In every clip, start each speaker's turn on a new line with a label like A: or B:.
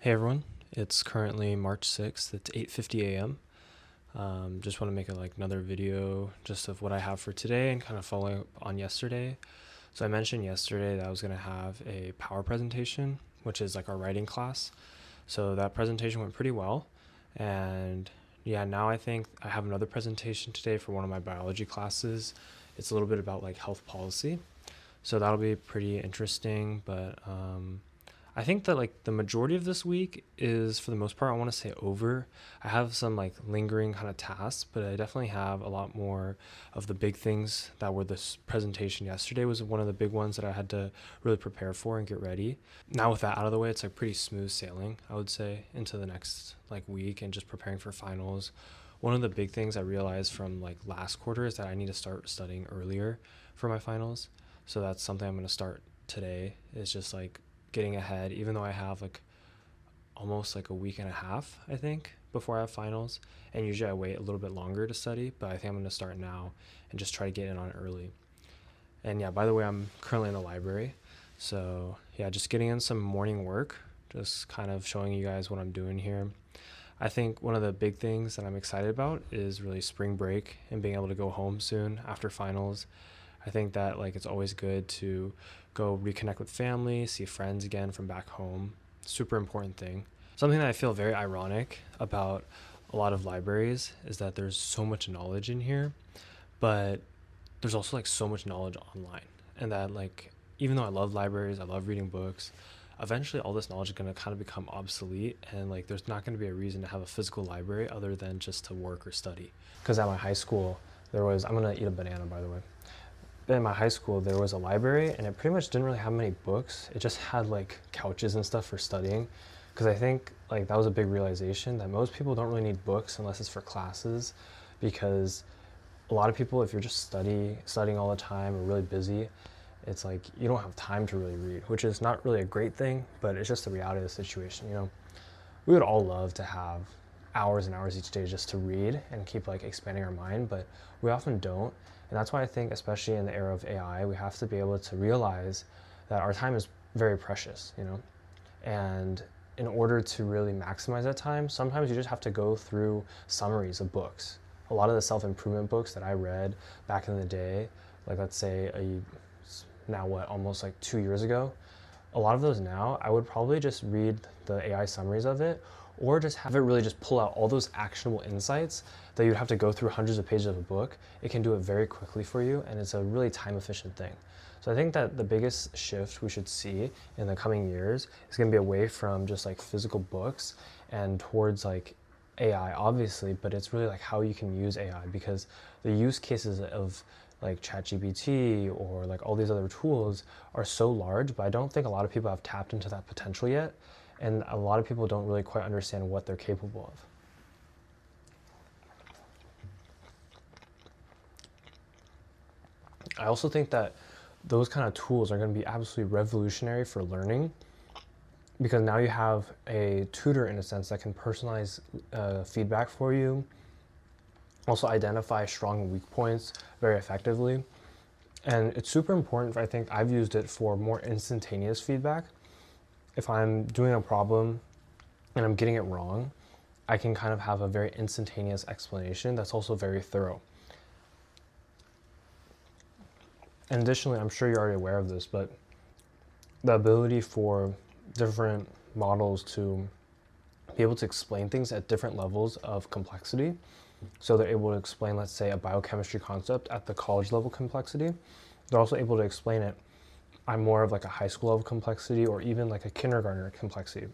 A: Hey everyone, it's currently March 6th, it's 8:50 a.m. Just want to make another video just of what I have for today and kind of following up on yesterday. So I mentioned yesterday that I was going to have a power presentation, which is like our writing class. So that presentation went pretty well. And yeah, now I think I have another presentation today for one of my biology classes. It's a little bit about like health policy. So that'll be pretty interesting, but I think that like the majority of this week is for the most part, I want to say over. I have some like lingering kind of tasks, but I definitely have a lot more of the big things that were this presentation yesterday was one of the big ones that I had to really prepare for and get ready. Now with that out of the way, it's like pretty smooth sailing, I would say, into the next like week and just preparing for finals. One of the big things I realized from like last quarter is that I need to start studying earlier for my finals. So that's something I'm going to start today, is just like getting ahead, even though I have like almost like a week and a half, I think, before I have finals. And usually I wait a little bit longer to study, but I think I'm going to start now and just try to get in on it early. And yeah, by the way, I'm currently in the library. So yeah, just getting in some morning work, just kind of showing you guys what I'm doing here. I think one of the big things that I'm excited about is really spring break and being able to go home soon after finals. I think that like it's always good to go reconnect with family, see friends again from back home. Super important thing. Something that I feel very ironic about a lot of libraries is that there's so much knowledge in here, but there's also like so much knowledge online. And that like even though I love libraries, I love reading books, eventually all this knowledge is going to kind of become obsolete, and like there's not going to be a reason to have a physical library other than just to work or study. Because at my high school, I'm going to eat a banana, by the way. In my high school, there was a library, and it pretty much didn't really have many books. It just had like couches and stuff for studying. Because I think like that was a big realization that most people don't really need books unless it's for classes. Because a lot of people, if you're just studying all the time or really busy, it's like you don't have time to really read, which is not really a great thing, but it's just the reality of the situation. We would all love to have hours and hours each day just to read and keep like expanding our mind, but we often don't. And that's why I think, especially in the era of AI, we have to be able to realize that our time is very precious. And in order to really maximize that time, sometimes you just have to go through summaries of books. A lot of the self-improvement books that I read back in the day, like let's say almost like 2 years ago, a lot of those now, I would probably just read the AI summaries of it, or just have it really just pull out all those actionable insights that you'd have to go through hundreds of pages of a book. It can do it very quickly for you, and it's a really time efficient thing. So I think that the biggest shift we should see in the coming years is going to be away from just like physical books and towards like AI, obviously, but it's really like how you can use AI, because the use cases of like ChatGPT or like all these other tools are so large, but I don't think a lot of people have tapped into that potential yet. And a lot of people don't really quite understand what they're capable of. I also think that those kind of tools are going to be absolutely revolutionary for learning, because now you have a tutor in a sense that can personalize feedback for you, also identify strong and weak points very effectively. And it's super important. I think I've used it for more instantaneous feedback. If I'm doing a problem and I'm getting it wrong, I can kind of have a very instantaneous explanation that's also very thorough. And additionally, I'm sure you're already aware of this, but the ability for different models to be able to explain things at different levels of complexity. So they're able to explain, let's say, a biochemistry concept at the college level complexity. They're also able to explain it on more of like a high school level complexity, or even like a kindergartner complexity.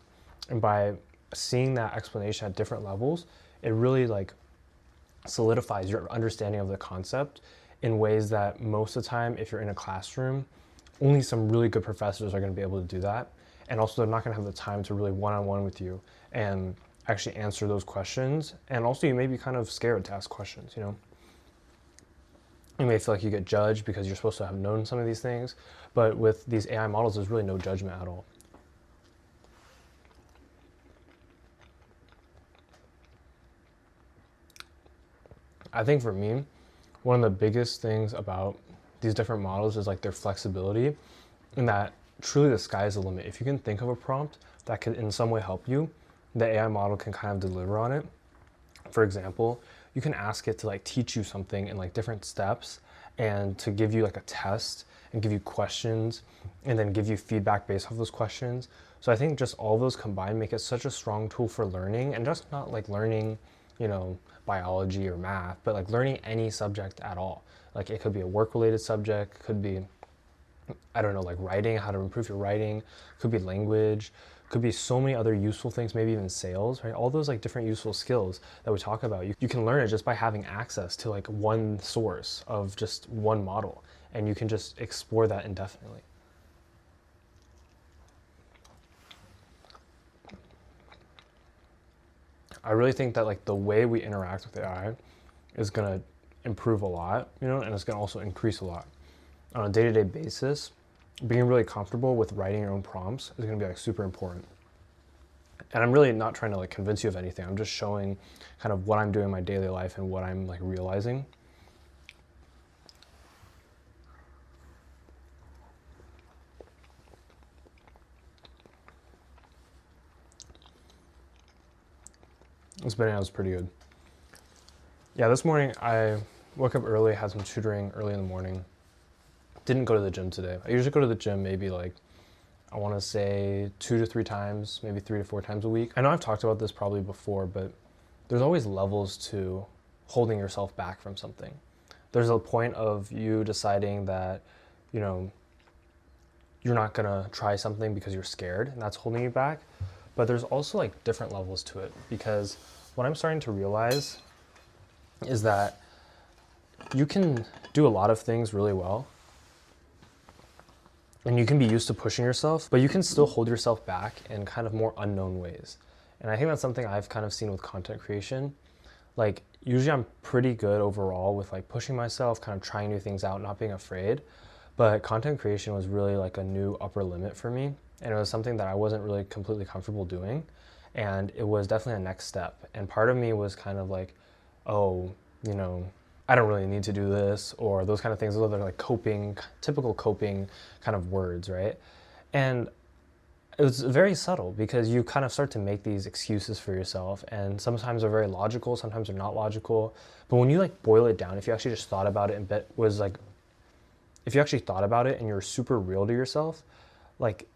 A: And by seeing that explanation at different levels, it really like solidifies your understanding of the concept in ways that most of the time, if you're in a classroom, only some really good professors are going to be able to do that. And also they're not going to have the time to really one-on-one with you and actually answer those questions. And also you may be kind of scared to ask questions. You may feel like you get judged because you're supposed to have known some of these things, but with these AI models, there's really no judgment at all. I think for me, one of the biggest things about these different models is like their flexibility, in that truly the sky's the limit. If you can think of a prompt that could in some way help you, the AI model can kind of deliver on it. For example, you can ask it to like teach you something in like different steps and to give you like a test and give you questions and then give you feedback based off those questions. So I think just all those combined make it such a strong tool for learning, and just not like learning, biology or math, but like learning any subject at all. Like it could be a work-related subject, could be, I don't know, like writing, how to improve your writing, could be language, could be so many other useful things, maybe even sales, right? All those like different useful skills that we talk about, you can learn it just by having access to like one source of just one model, and you can just explore that indefinitely. I really think that like the way we interact with AI is gonna improve a lot, and it's gonna also increase a lot. On a day-to-day basis, being really comfortable with writing your own prompts is gonna be like super important. And I'm really not trying to like convince you of anything. I'm just showing kind of what I'm doing in my daily life and what I'm like realizing. This banana was pretty good. Yeah, this morning I woke up early, had some tutoring early in the morning. Didn't go to the gym today. I usually go to the gym maybe like, I want to say 2 to 3 times, maybe 3 to 4 times a week. I know I've talked about this probably before, but there's always levels to holding yourself back from something. There's a point of you deciding that, you're not gonna try something because you're scared and that's holding you back. But there's also like different levels to it, because what I'm starting to realize is that you can do a lot of things really well and you can be used to pushing yourself, but you can still hold yourself back in kind of more unknown ways. And I think that's something I've kind of seen with content creation. Like usually I'm pretty good overall with like pushing myself, kind of trying new things out, not being afraid. But content creation was really like a new upper limit for me. And it was something that I wasn't really completely comfortable doing. And it was definitely a next step. And part of me was kind of like, oh, I don't really need to do this, or those kind of things. Those are like typical coping kind of words, right? And it was very subtle, because you kind of start to make these excuses for yourself, and sometimes they're very logical, sometimes they're not logical. But when you like boil it down, if you actually just thought about it if you actually thought about it and you're super real to yourself, like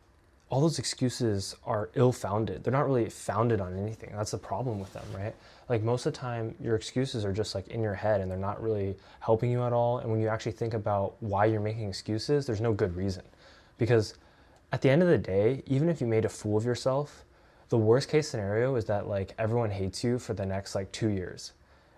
A: all those excuses are ill-founded. They're not really founded on anything. That's the problem with them, right? Like most of the time, your excuses are just like in your head and they're not really helping you at all. And when you actually think about why you're making excuses, there's no good reason. Because at the end of the day, even if you made a fool of yourself, the worst case scenario is that like everyone hates you for the next like 2 years.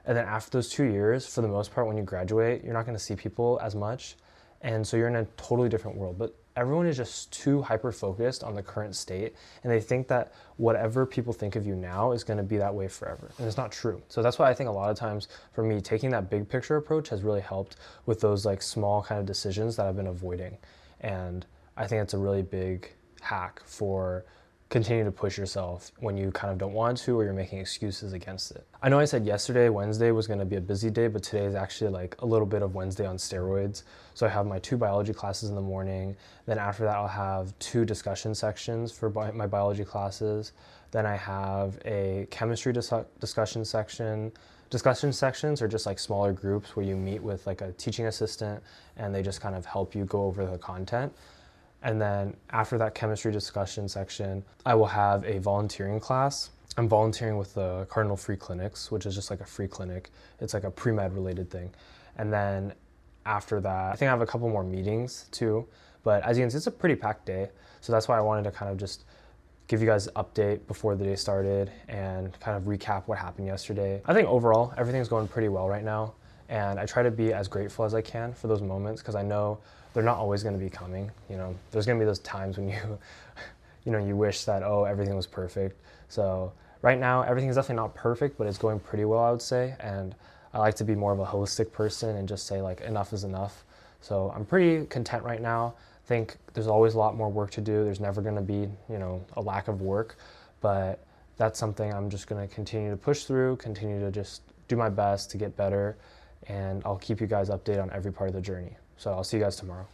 A: And then after those 2 years, for the most part, when you graduate, you're not gonna see people as much. And so you're in a totally different world. But everyone is just too hyper-focused on the current state, and they think that whatever people think of you now is going to be that way forever. And it's not true. So that's why I think a lot of times for me, taking that big picture approach has really helped with those like small kind of decisions that I've been avoiding. And I think it's a really big hack for continue to push yourself when you kind of don't want to, or you're making excuses against it. I know I said yesterday, Wednesday was going to be a busy day, but today is actually like a little bit of Wednesday on steroids. So I have my 2 biology classes in the morning. Then after that, I'll have 2 discussion sections for my biology classes. Then I have a chemistry discussion section. Discussion sections are just like smaller groups where you meet with like a teaching assistant and they just kind of help you go over the content. And then after that chemistry discussion section, I will have a volunteering class. I'm volunteering with the Cardinal Free Clinics, which is just like a free clinic. It's like a pre-med related thing. And then after that, I think I have a couple more meetings too. But as you can see, it's a pretty packed day. So that's why I wanted to kind of just give you guys an update before the day started and kind of recap what happened yesterday. I think overall, everything's going pretty well right now. And I try to be as grateful as I can for those moments, because I know they're not always going to be coming. There's going to be those times when you wish that, oh, everything was perfect. So right now, everything's definitely not perfect, but it's going pretty well, I would say. And I like to be more of a holistic person and just say like, enough is enough. So I'm pretty content right now. I think there's always a lot more work to do. There's never going to be, a lack of work, but that's something I'm just going to continue to push through, continue to just do my best to get better. And I'll keep you guys updated on every part of the journey. So I'll see you guys tomorrow.